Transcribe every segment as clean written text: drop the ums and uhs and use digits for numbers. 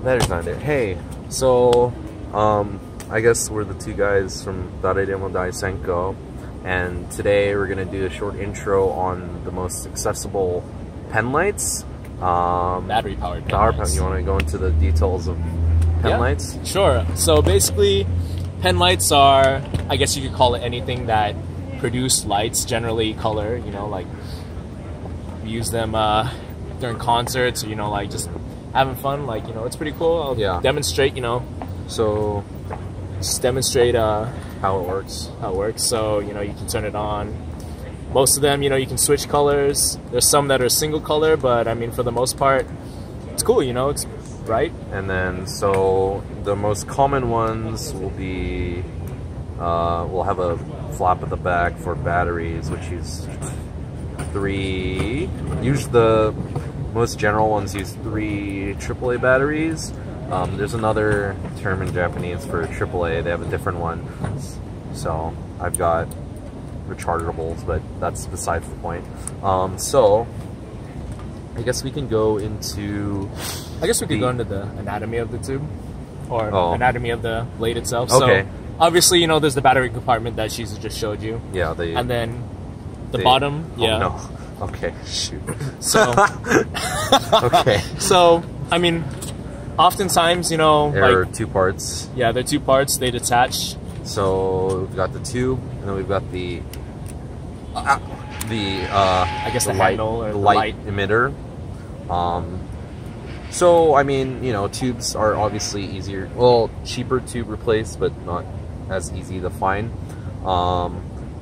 Battery's not there. Hey, so I guess we're the two guys from Dareremo Daisenko, and today we're gonna do a short intro on the most accessible Penlights. Battery powered Penlights. You want to go into the details of Penlights? Yeah, sure. So basically, Penlights are, I guess you could call it anything that produce lights, generally color. You know, like we use them during concerts, or, you know, like just having fun. Like, you know, it's pretty cool. I'll demonstrate. You know, so just demonstrate how it works. So, you know, you can turn it on. Most of them, you know, you can switch colors. There's some that are single color, but I mean, for the most part, it's cool, you know, it's bright. And then, so the most common ones will be, we'll have a flap at the back for batteries, which is 3. Usually the most general ones use 3 AAA batteries. There's another term in Japanese for AAA. They have a different one. So I've got rechargeables, but that's besides the point. So I guess we can go into go into the anatomy of the tube, or anatomy of the blade itself. Okay. So obviously, you know, there's the battery compartment that she's just showed you. Yeah. And then the bottom. Yeah. Oh, no. Okay. Shoot. So. Okay. So I mean, oftentimes, you know, there are 2 parts. Yeah, they're 2 parts. They detach. So we've got the tube, and then we've got the I guess the handle or the light emitter. So I mean, you know, tubes are obviously easier, cheaper to replace, but not as easy to find.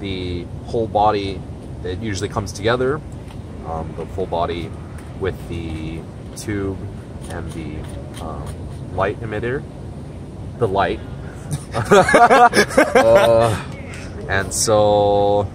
The whole body, it usually comes together. The full body with the tube and the light emitter, the light. And so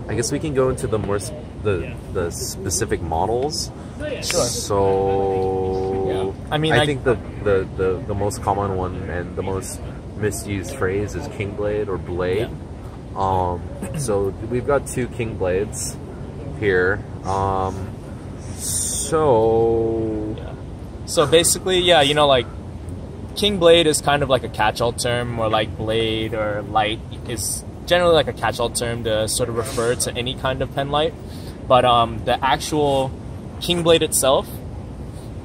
I guess we can go into the more the specific models. Sure. So I mean, I think the most common one and the most misused phrase is king blade or blade. Yeah. So we've got 2 king blades here. So basically, yeah, you know, like king blade is kind of like a catch-all term, or like blade or light is generally like a catch-all term to sort of refer to any kind of pen light. But the actual king blade itself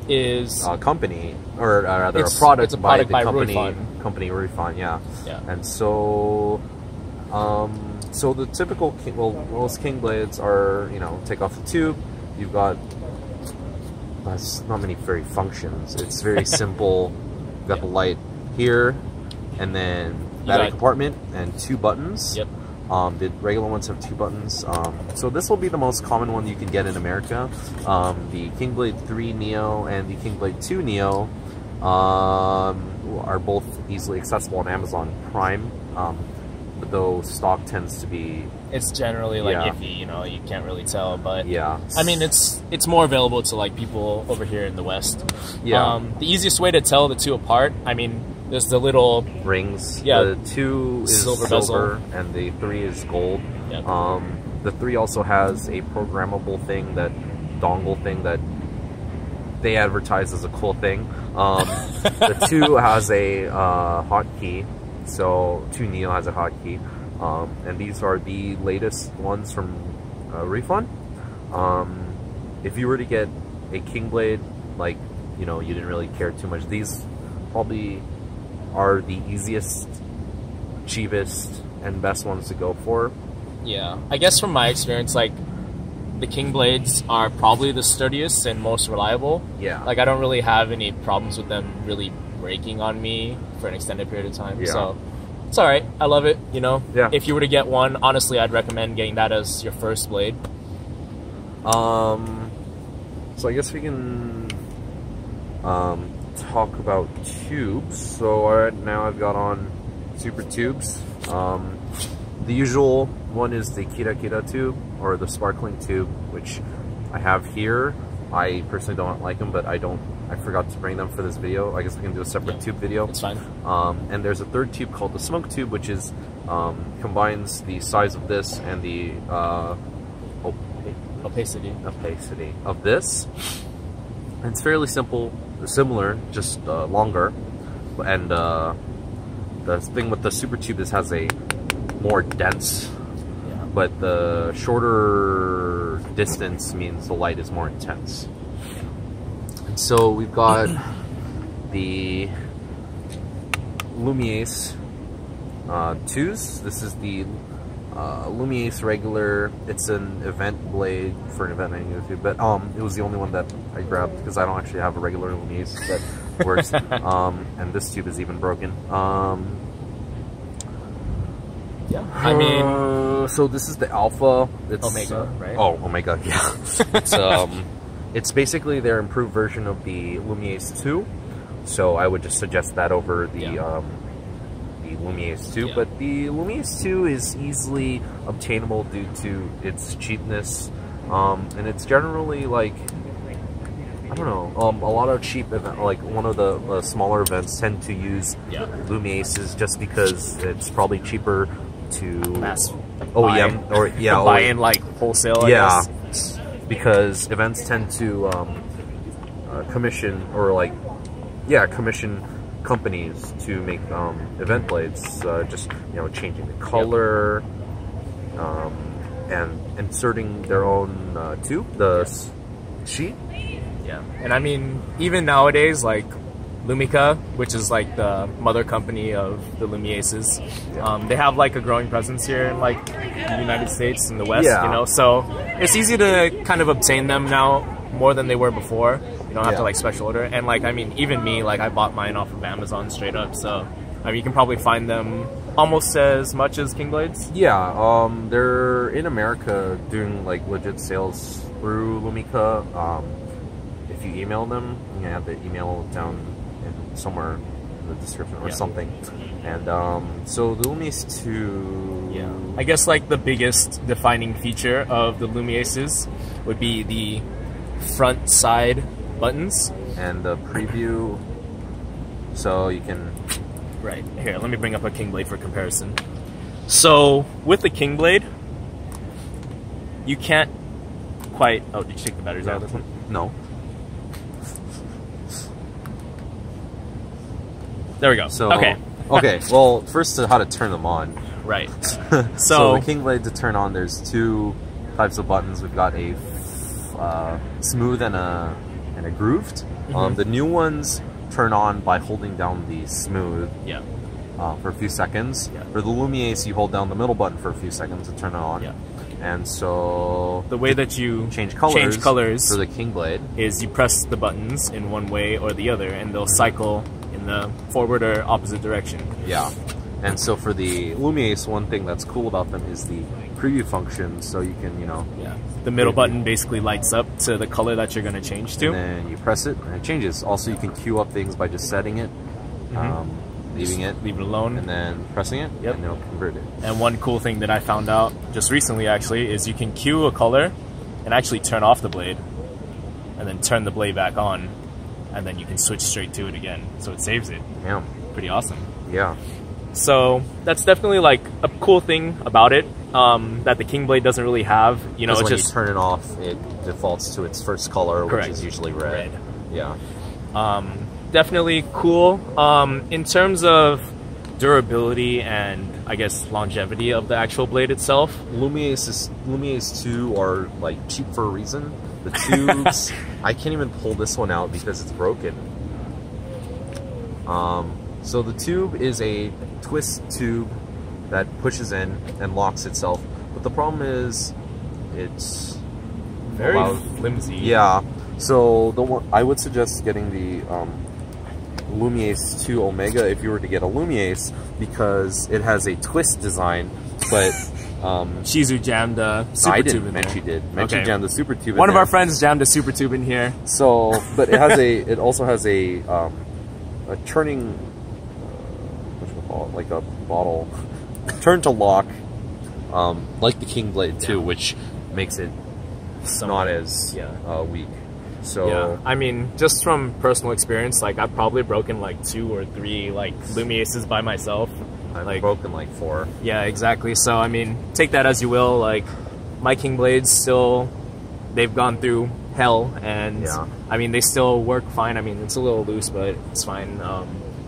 is a company, or rather a product, it's a product by company Ruifan. Yeah. And so so the typical most king blades are, you know, take off the tube, you've got not many very functions. It's very simple. You've got the light here, and then battery compartment and 2 buttons. Yep. The regular ones have 2 buttons. So this will be the most common one you can get in America. The King Blade 3 Neo and the King Blade 2 Neo are both easily accessible on Amazon Prime. But though stock tends to be, it's generally like iffy, you know, you can't really tell, but yeah, I mean, it's more available to like people over here in the West. Yeah. The easiest way to tell the 2 apart, I mean, there's the little rings. Yeah. The 2 is silver and the 3 is gold. Yeah. The 3 also has a programmable thing, that dongle thing that they advertise as a cool thing. The 2 has a hotkey. So 2 Neo has a hotkey, and these are the latest ones from Ruifan. If you were to get a king blade, like, you know, you didn't really care too much, these probably are the easiest, cheapest, and best ones to go for. Yeah, I guess from my experience, like, the king blades are probably the sturdiest and most reliable. Yeah. Like, I don't really have any problems with them really breaking on me for an extended period of time. Yeah. So it's all right. I love it. You know, yeah. If you were to get one, honestly, I'd recommend getting that as your first blade. So I guess we can talk about tubes. So right now I've got on super tubes. The usual one is the Kira Kira tube, or the sparkling tube, which I have here. I personally don't like them, but I forgot to bring them for this video. I guess we can do a separate tube video. It's fine. And there's a 3rd tube called the smoke tube, which is combines the size of this and the opacity of this. And it's fairly simple. similar, just longer. And the thing with the super tube is has a more dense, but the shorter distance means the light is more intense. And so we've got the Lumiace 2s. This is the Lumiace regular. It's an event blade for an event I knew to, but it was the only one that I grabbed because I don't actually have a regular Lumiace that works. And this tube is even broken. Yeah, I mean, so this is the Alpha. It's Omega, right? Oh, Omega, yeah. It's basically their improved version of the Lumiace 2. So I would just suggest that over the Lumiace 2. Yeah. But the Lumiace 2 is easily obtainable due to its cheapness, and it's generally like, I don't know, a lot of cheap event, like one of the smaller events tend to use Lumiaces just because it's probably cheaper to mass OEM or buy in like wholesale. I guess. Because events tend to commission or like commission companies to make event blades, just changing the color, and inserting their own tube, the sheet. Yeah, and I mean, even nowadays, like Lumica, which is like the mother company of the Lumiaces, they have like a growing presence here in like the United States and the West, so it's easy to kind of obtain them now more than they were before. You don't have to like special order, and like, I mean, even me, like I bought mine off of Amazon straight up, so I mean, you can probably find them almost as much as King Blades. Yeah, they're in America doing like legit sales through Lumica. If you email them, you have the email down somewhere in the description or something. And so the Lumiace 2... I guess like the biggest defining feature of the Lumiaces would be the front side buttons. And the preview, so you can... Right, here, let me bring up a King Blade for comparison. So, with the King Blade, you can't quite... Oh, did you take the batteries out of this one? No. There we go. So, okay. Well, first how to turn them on. Right. So the King Blade to turn on, there's two types of buttons. We've got a smooth and a grooved. The new ones turn on by holding down the smooth for a few seconds. For the Lumiace, you hold down the middle button for a few seconds to turn it on. And so the way that you change colors for the King Blade is you press the buttons in one way or the other, and they'll cycle in the forward or opposite direction. Yeah. And so for the Lumiace, one thing that's cool about them is the preview function, so you can, the middle button basically lights up to the color that you're going to change to. And then you press it, and it changes. Also, you can queue up things by just setting it, leave it alone, and then pressing it, and it'll convert it. And one cool thing that I found out just recently, actually, is you can queue a color and actually turn off the blade, and then turn the blade back on, and then you can switch straight to it again. So it saves it. Yeah. Pretty awesome. Yeah. So that's definitely like a cool thing about it that the King Blade doesn't really have. When you turn it off, it defaults to its first color, which is usually red. Yeah. Definitely cool. In terms of durability and I guess longevity of the actual blade itself, Lumiace 2 are like cheap for a reason. The tubes, I can't even pull this one out because it's broken. So the tube is a twist tube that pushes in and locks itself, but the problem is it's very flimsy. Yeah. So I would suggest getting the Lumiace 2 Omega if you were to get a Lumiace, because it has a twist design, but Shizu jammed a super tube in there. Menchie did. Menchie jammed the super tube in One of our friends jammed a super tube in here. So, but it has it also has a turning, what should we call it, like a bottle, turn to lock, like the King Blade 2, which makes it not as weak. So I mean, just from personal experience, like I've probably broken like 2 or 3 like Lumiaces by myself. I've broken like 4. Yeah, exactly. So I mean, take that as you will. Like my King Blades still, they've gone through hell, and I mean they still work fine. I mean it's a little loose, but it's fine.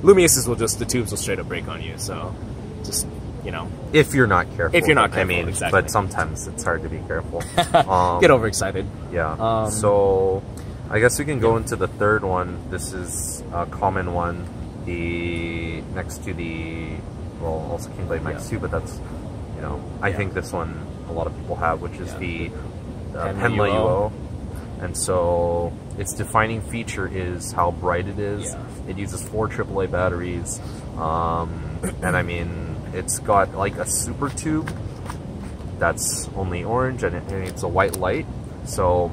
Lumiaces the tubes will straight up break on you, so just, you know, if you're not careful. If you're not careful, I mean, exactly. But sometimes it's hard to be careful. Get overexcited. Yeah. So I guess we can go into the third one. This is a common one. The next to the, well, also Kingblade Max 2, but that's, you know, I think this one a lot of people have, which is the Penlight UO. And so its defining feature is how bright it is. It uses 4 AAA batteries. And I mean, it's got like a super tube that's only orange, and it's a white light. So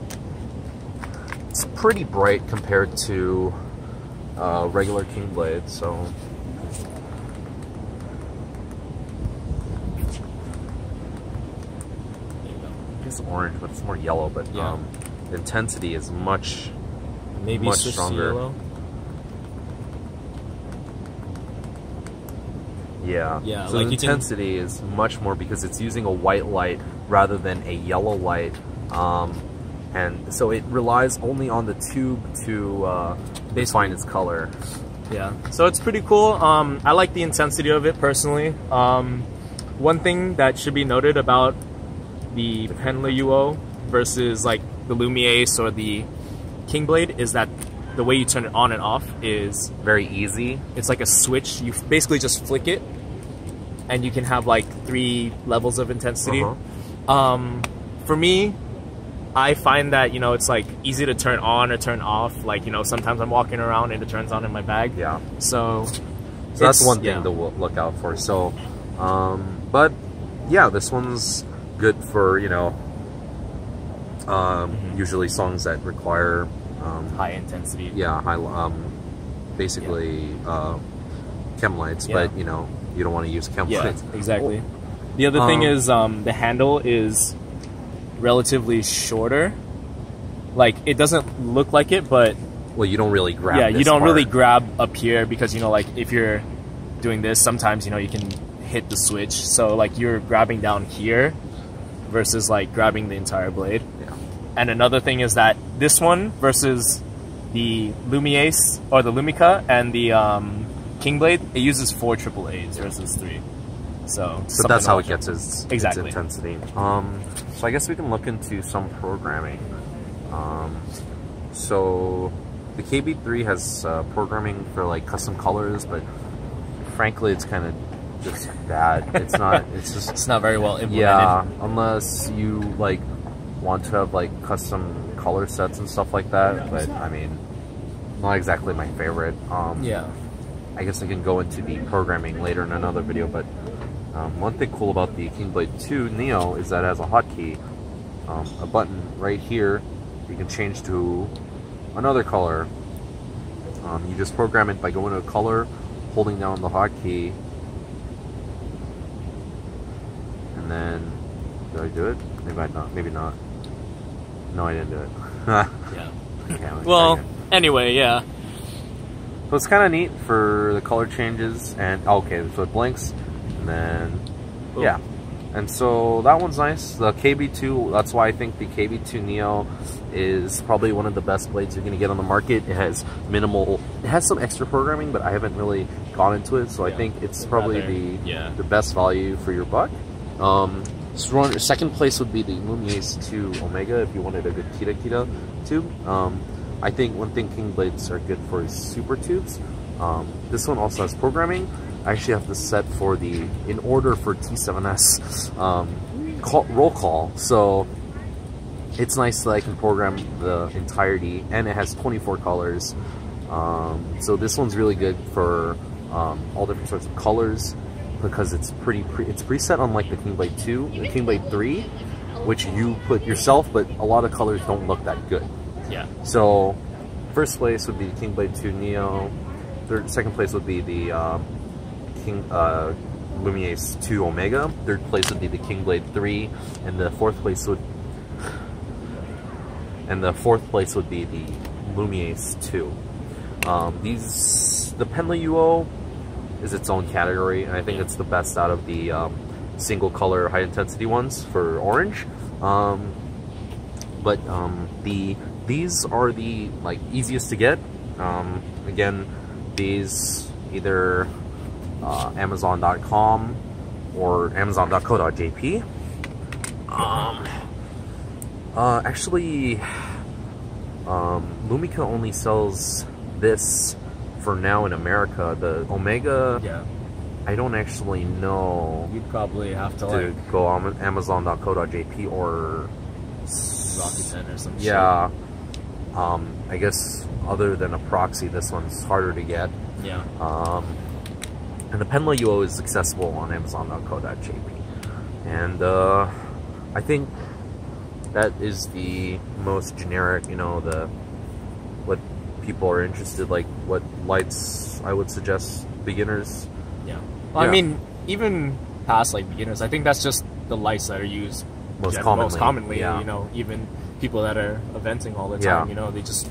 it's pretty bright compared to regular Kingblade. So it's orange, but it's more yellow. But the intensity is much stronger. Yellow. Yeah. So like the intensity is much more because it's using a white light rather than a yellow light. And so it relies only on the tube to define its color. Yeah, so it's pretty cool. I like the intensity of it personally. One thing that should be noted about the Penlight UO versus like the Lumiace or the Kingblade is that the way you turn it on and off is very easy. It's like a switch. You basically just flick it, and you can have like 3 levels of intensity. For me, I find that, you know, it's like easy to turn on or turn off. Like, you know, sometimes I'm walking around and it turns on in my bag. Yeah. So that's one thing to look out for. So, but yeah, this one's good for, you know, usually songs that require high intensity. Yeah, basically chem lights, but you know, you don't want to use chem lights. Exactly. The other thing is the handle is relatively shorter. Like, it doesn't look like it, but well, you don't really grab. Yeah, you don't really grab up here because, you know, like if you're doing this, sometimes, you know, you can hit the switch. So like you're grabbing down here versus like grabbing the entire blade. Yeah. And another thing is that this one versus the Lumiace or the Lumica and the Kingblade, it uses 4 AAAs versus 3. So that's how it gets its intensity. So I guess we can look into some programming. So the KB3 has programming for like custom colors, but frankly, it's kind of just bad. It's not. It's just. It's not very well implemented. Yeah, unless you like want to have like custom color sets and stuff like that. But I mean, not exactly my favorite. Yeah. I guess I can go into the programming later in another video, but one thing cool about the Kingblade 2 Neo is that it has a hotkey, a button right here. You can change to another color. You just program it by going to color, holding down the hotkey, and then did I do it? Maybe I not. Maybe not. No, I didn't do it. Yeah. Well, anyway, yeah. So it's kind of neat for the color changes, and okay, so it blinks, and then yeah, and so that one's nice. The KB2, that's why I think the KB2 Neo is probably one of the best blades you're gonna get on the market. It has some extra programming, but I haven't really gone into it, so I think it's probably the best value for your buck. Second place would be the Lumiace 2 Omega if you wanted a good Kita tube. I think one thing Kingblades are good for is super tubes. This one also has programming. I actually have this set for in order for T7S roll call. So it's nice that I can program the entirety, and it has 24 colors. So this one's really good for all different sorts of colors because it's it's preset unlike the Kingblade 2, the Kingblade 3, which you put yourself, but a lot of colors don't look that good. Yeah. So, first place would be the Kingblade 2 Neo. Second place would be the Lumiace 2 Omega. Third place would be the Kingblade 3, and the fourth place would be the Lumiace 2. The Penlight UO is its own category, and I think it's the best out of the single color high intensity ones for orange. But the these are the easiest to get. Again, these either Amazon.com or Amazon.co.jp. Actually, Lumica only sells this for now in America. The Omega, Yeah. I don't actually know. You'd probably have to Go on Amazon.co.jp or Rakuten or some shit. yeah. I guess other than a proxy, this one's harder to get. Yeah. And the Penlight UO is accessible on Amazon.co.jp. And I think that is the most generic, what people are interested, what lights I would suggest beginners. Yeah. Well, Yeah. I mean, even past beginners, I think that's just the lights that are used Most commonly, yeah. Even people that are eventing all the Yeah. time, they just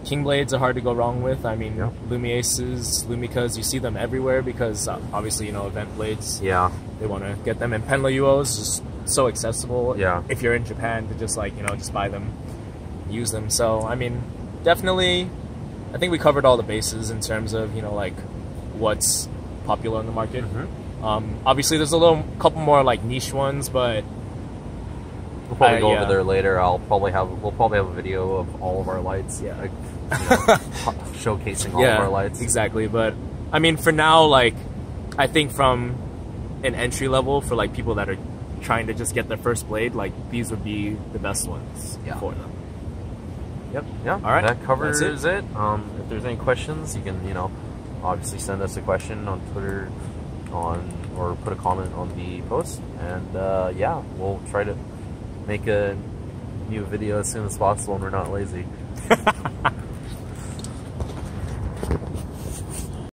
King blades are hard to go wrong with. I mean, Yeah. Lumiaces, Lumicas, you see them everywhere because obviously, event blades. Yeah. They want to get them, and Penlight UO is just so accessible. Yeah. If you're in Japan, to just just buy them, use them. So I mean, definitely, I think we covered all the bases in terms of what's popular in the market. Mm-hmm. Obviously, there's couple more niche ones, but We'll probably go yeah. over there later. We'll probably have a video of all of our lights. Yeah. Showcasing all of our lights. Exactly. But I mean, for now, I think from an entry level for people that are trying to just get their first blade, these would be the best ones for them. Yep. Yeah. All right. That covers That's it. If there's any questions, you can obviously send us a question on Twitter, or put a comment on the post, and yeah, we'll try to make a new video as soon as possible, and we're not lazy.